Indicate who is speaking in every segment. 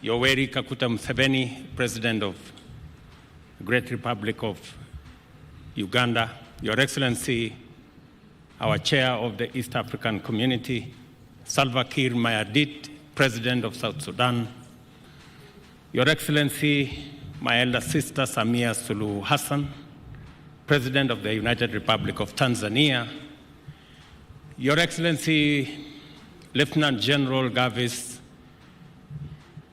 Speaker 1: Yoweri Kaguta Museveni, President of the Great Republic of Uganda, Your Excellency, our Chair of the East African Community, Salva Kiir Mayardit, President of South Sudan, Your Excellency, my elder sister Samia Suluhu Hassan, President of the United Republic of Tanzania, Your Excellency, Lieutenant General Gavis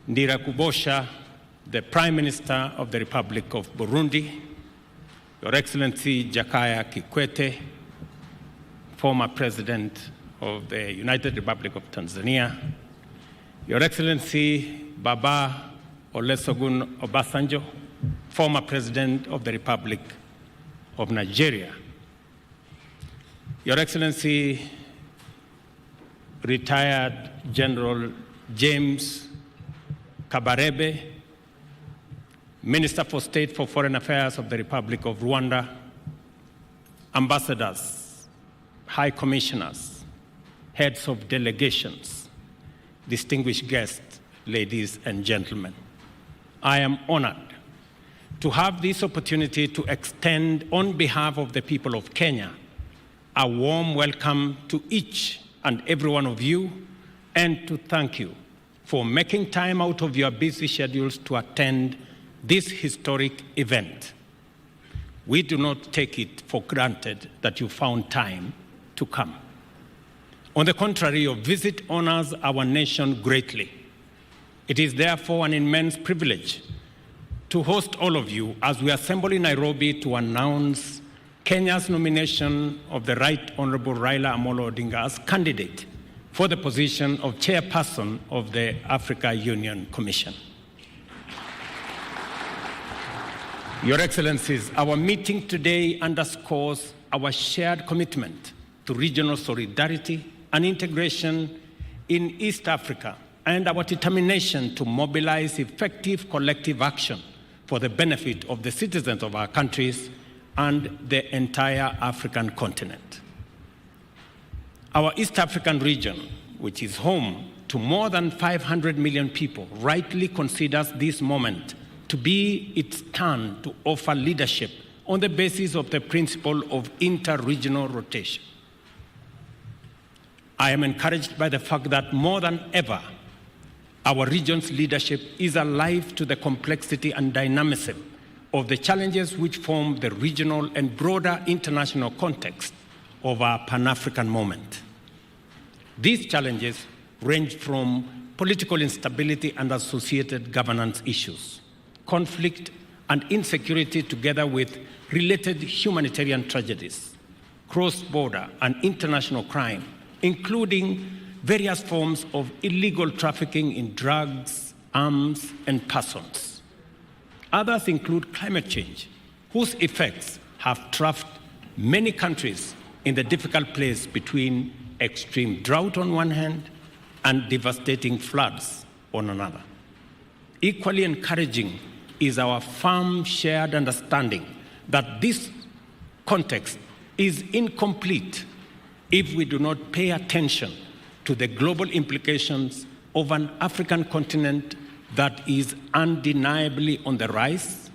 Speaker 1: Ndirakubosha, the Prime Minister of the Republic of Burundi, Your Excellency Jakaya Kikwete, former President of the United Republic of Tanzania, Your Excellency Baba Olusegun Obasanjo, former President of the Republic of Nigeria, Your Excellency retired General James Kabarebe, Minister for State for Foreign Affairs of the Republic of Rwanda, ambassadors, high commissioners, heads of delegations, distinguished guests, ladies and gentlemen. I am honored to have this opportunity to extend, on behalf of the people of Kenya, a warm welcome to each and every one of you, and to thank you for making time out of your busy schedules to attend this historic event. We do not take it for granted that you found time to come. On the contrary, your visit honors our nation greatly. It is therefore an immense privilege to host all of you as we assemble in Nairobi to announce Kenya's nomination of the Right Honorable Raila Odinga as candidate for the position of chairperson of the Africa Union Commission. Your Excellencies, our meeting today underscores our shared commitment to regional solidarity and integration in East Africa and our determination to mobilize effective collective action for the benefit of the citizens of our countries and the entire African continent. Our East African region, which is home to more than 500 million people, rightly considers this moment to be its turn to offer leadership on the basis of the principle of inter-regional rotation. I am encouraged by the fact that more than ever, our region's leadership is alive to the complexity and dynamism of the challenges which form the regional and broader international context of our Pan-African moment. These challenges range from political instability and associated governance issues, conflict and insecurity together with related humanitarian tragedies, cross-border and international crime, including various forms of illegal trafficking in drugs, arms, and persons. Others include climate change, whose effects have trapped many countries in the difficult place between extreme drought on one hand and devastating floods on another. Equally encouraging is our firm shared understanding that this context is incomplete if we do not pay attention to the global implications of an African continent that is undeniably on the rise,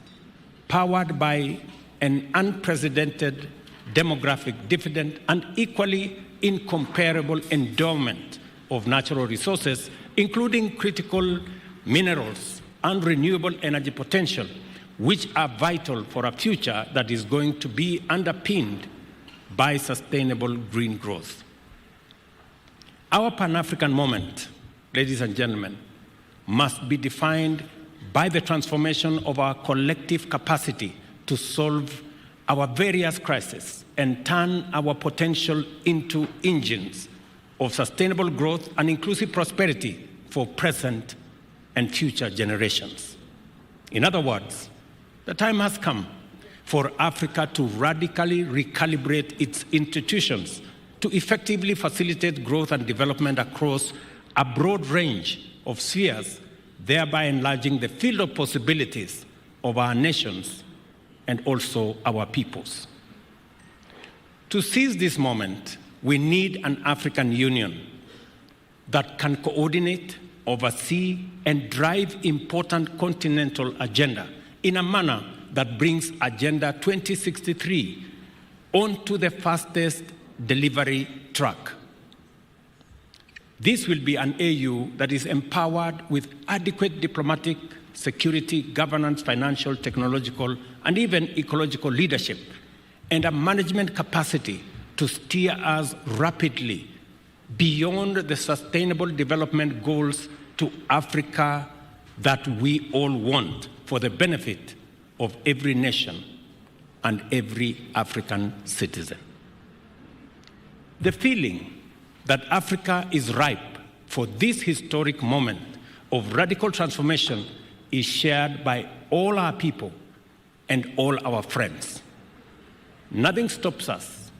Speaker 1: powered by an unprecedented demographic dividend and equally incomparable endowment of natural resources, including critical minerals and renewable energy potential, which are vital for a future that is going to be underpinned by sustainable green growth. Our Pan-African moment, ladies and gentlemen, must be defined by the transformation of our collective capacity to solve our various crises and turn our potential into engines of sustainable growth and inclusive prosperity for present and future generations. In other words, the time has come for Africa to radically recalibrate its institutions to effectively facilitate growth and development across a broad range of spheres, thereby enlarging the field of possibilities of our nations and also our peoples. To seize this moment, we need an African Union that can coordinate, oversee, and drive important continental agenda in a manner that brings Agenda 2063 onto the fastest delivery track. This will be an AU that is empowered with adequate diplomatic, security, governance, financial, technological, and even ecological leadership, and a management capacity to steer us rapidly beyond the sustainable development goals to Africa that we all want for the benefit of every nation and every African citizen. The feeling that Africa is ripe for this historic moment of radical transformation is shared by all our people and all our friends. Nothing stops us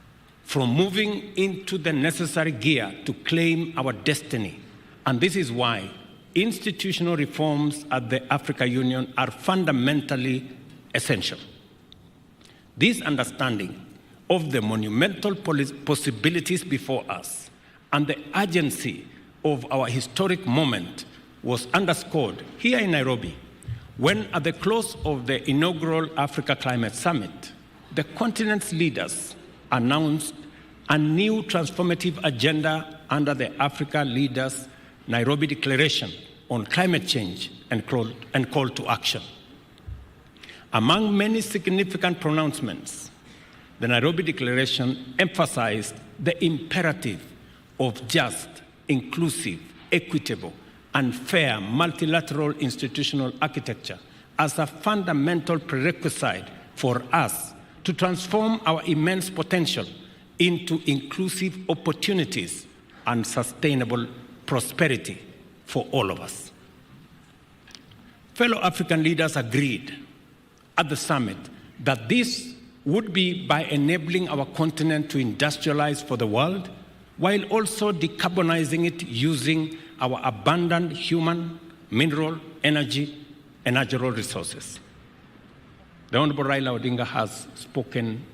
Speaker 1: from moving into the necessary gear to claim our destiny, and this is why institutional reforms at the African Union are fundamentally essential. This understanding of the monumental possibilities before us and the urgency of our historic moment was underscored here in Nairobi when, at the close of the inaugural Africa Climate Summit, the continent's leaders announced a new transformative agenda under the Africa Leaders Nairobi Declaration on Climate Change and call to action. Among many significant pronouncements, the Nairobi Declaration emphasized the imperative of just, inclusive, equitable, and fair multilateral institutional architecture as a fundamental prerequisite for us to transform our immense potential into inclusive opportunities and sustainable prosperity for all of us. Fellow African leaders agreed at the summit that this would be by enabling our continent to industrialize for the world while also decarbonizing it using our abundant human, mineral, energy, and natural resources. The Honorable Raila Odinga has spoken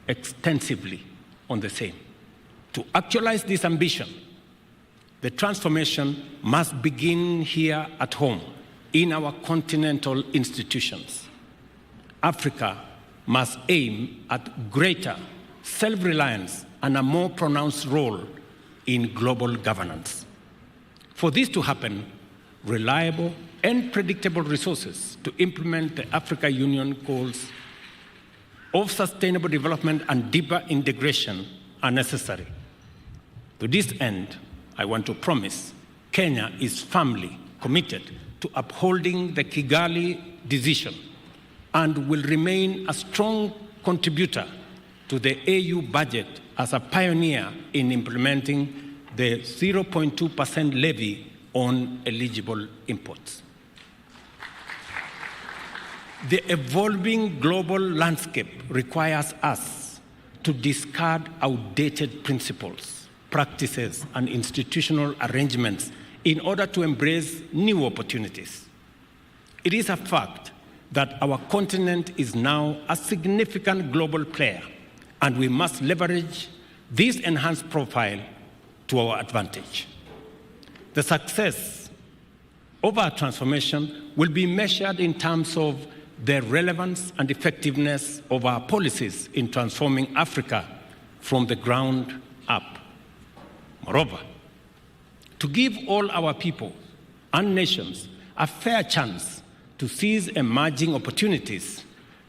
Speaker 1: extensively on the same. To actualize this ambition, the transformation must begin here at home, in our continental institutions. Africa must aim at greater self-reliance and a more pronounced role in global governance. For this to happen, reliable and predictable resources to implement the Africa Union goals of sustainable development and deeper integration are necessary. To this end, I want to promise Kenya is firmly committed to upholding the Kigali decision and will remain a strong contributor to the AU budget as a pioneer in implementing the 0.2% levy on eligible imports. The evolving global landscape requires us to discard outdated principles, practices, and institutional arrangements in order to embrace new opportunities. It is a fact that our continent is now a significant global player, and we must leverage this enhanced profile to our advantage. The success of our transformation will be measured in terms of the relevance and effectiveness of our policies in transforming Africa from the ground up. Moreover, to give all our people and nations a fair chance to seize emerging opportunities,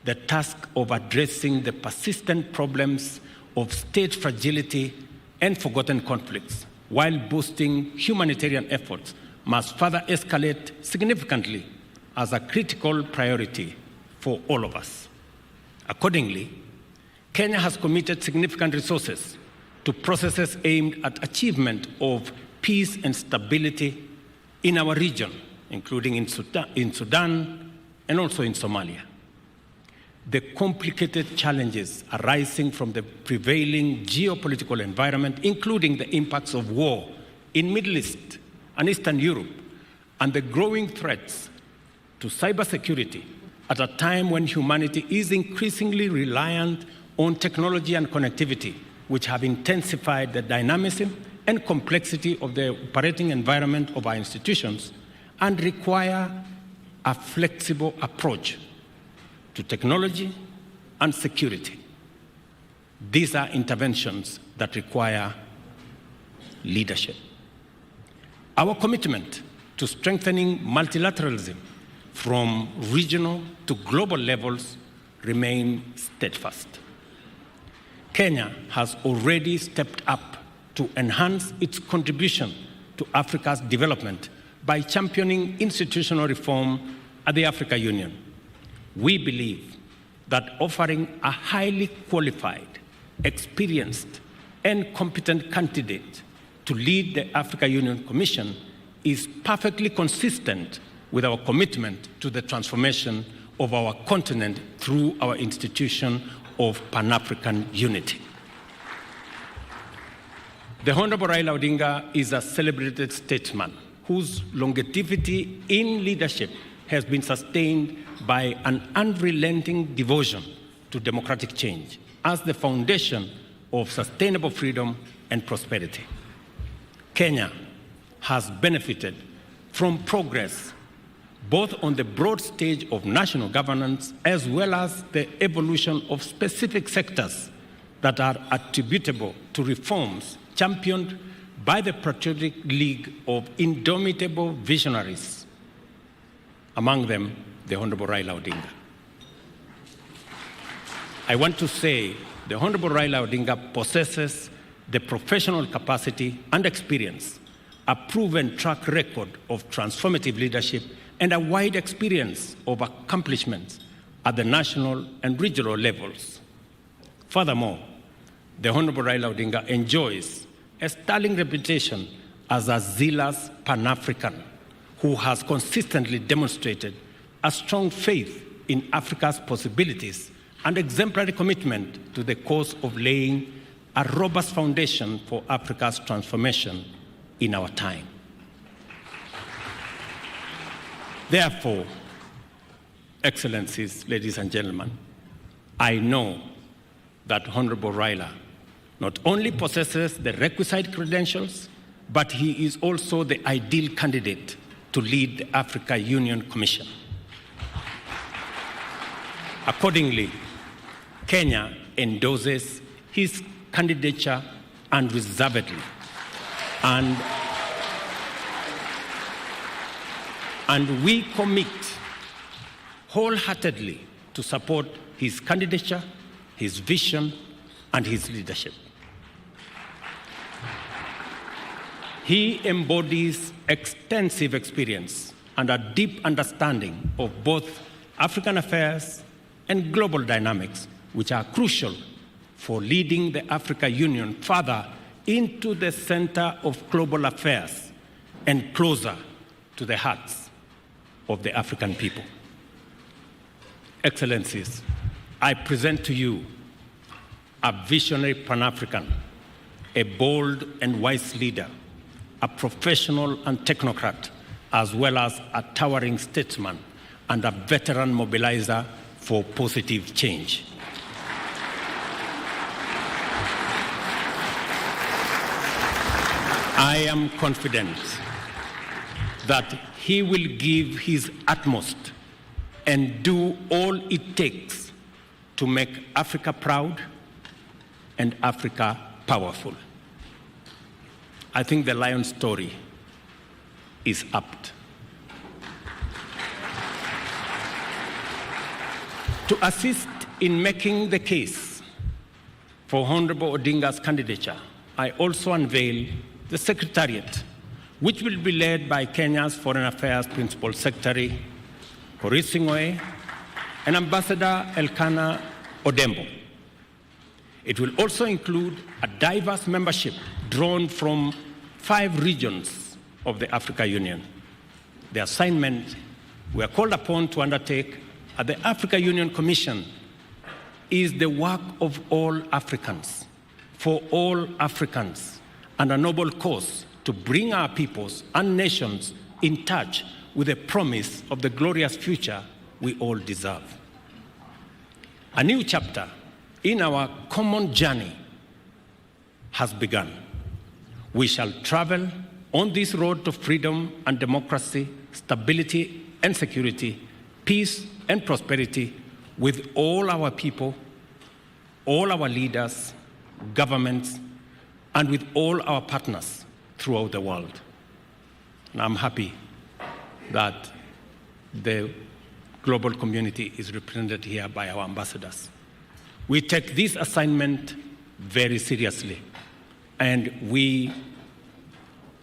Speaker 1: the task of addressing the persistent problems of state fragility and forgotten conflicts while boosting humanitarian efforts must further escalate significantly as a critical priority for all of us. Accordingly, Kenya has committed significant resources to processes aimed at achievement of peace and stability in our region, including in Sudan and also in Somalia. The complicated challenges arising from the prevailing geopolitical environment, including the impacts of war in Middle East and Eastern Europe, and the growing threats to cybersecurity at a time when humanity is increasingly reliant on technology and connectivity, which have intensified the dynamism and complexity of the operating environment of our institutions and require a flexible approach to technology and security. These are interventions that require leadership. Our commitment to strengthening multilateralism from regional to global levels remain steadfast. Kenya has already stepped up to enhance its contribution to Africa's development by championing institutional reform at the African Union. We believe that offering a highly qualified, experienced, and competent candidate to lead the African Union Commission is perfectly consistent with our commitment to the transformation of our continent through our institution of Pan-African unity. The Honorable Raila Odinga is a celebrated statesman whose longevity in leadership has been sustained by an unrelenting devotion to democratic change as the foundation of sustainable freedom and prosperity. Kenya has benefited from progress both on the broad stage of national governance as well as the evolution of specific sectors that are attributable to reforms championed by the Patriotic League of indomitable visionaries, among them the Honorable Raila Odinga. I want to say the Honorable Raila Odinga possesses the professional capacity and experience, a proven track record of transformative leadership, and a wide experience of accomplishments at the national and regional levels. Furthermore, the Honorable Raila Odinga enjoys a sterling reputation as a zealous Pan-African who has consistently demonstrated a strong faith in Africa's possibilities and exemplary commitment to the cause of laying a robust foundation for Africa's transformation in our time. Therefore, Excellencies, ladies and gentlemen, I know that Honorable Raila not only possesses the requisite credentials, but he is also the ideal candidate to lead the Africa Union Commission. Accordingly, Kenya endorses his candidature unreservedly, and we commit wholeheartedly to support his candidature, his vision, and his leadership. He embodies extensive experience and a deep understanding of both African affairs and global dynamics, which are crucial for leading the African Union further into the center of global affairs and closer to the hearts of the African people. Excellencies, I present to you a visionary Pan-African, a bold and wise leader, a professional and technocrat, as well as a towering statesman and a veteran mobilizer for positive change. I am confident that he will give his utmost and do all it takes to make Africa proud and Africa powerful. I think the lion story is apt. To assist in making the case for Honorable Odinga's candidature, I also unveil the Secretariat, which will be led by Kenya's Foreign Affairs Principal Secretary, Koris Sing'oei, and Ambassador Elkanah Odembo. It will also include a diverse membership drawn from 5 regions of the African Union. The assignment we are called upon to undertake at the African Union Commission is the work of all Africans, for all Africans, and a noble cause to bring our peoples and nations in touch with the promise of the glorious future we all deserve. A new chapter in our common journey has begun. We shall travel on this road to freedom and democracy, stability and security, peace and prosperity with all our people, all our leaders, governments, and with all our partners throughout the world. And I'm happy that the global community is represented here by our ambassadors. We take this assignment very seriously, and we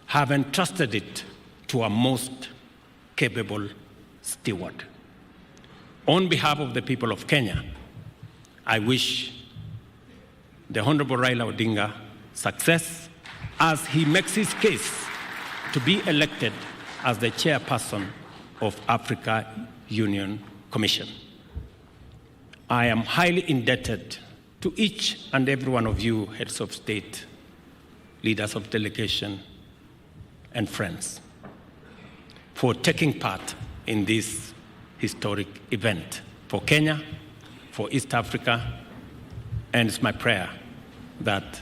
Speaker 1: have entrusted it to our most capable steward. On behalf of the people of Kenya, I wish the Honorable Raila Odinga success as he makes his case to be elected as the chairperson of Africa Union Commission. I am highly indebted to each and every one of you, heads of state, leaders of delegation, and friends, for taking part in this historic event for Kenya, for East Africa, and it's my prayer that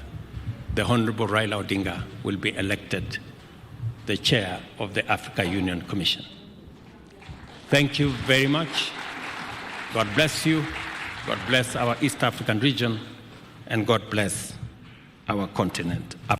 Speaker 1: the Honorable Raila Odinga will be elected the chair of the Africa Union Commission. Thank you very much. God bless you. God bless our East African region, and God bless our continent.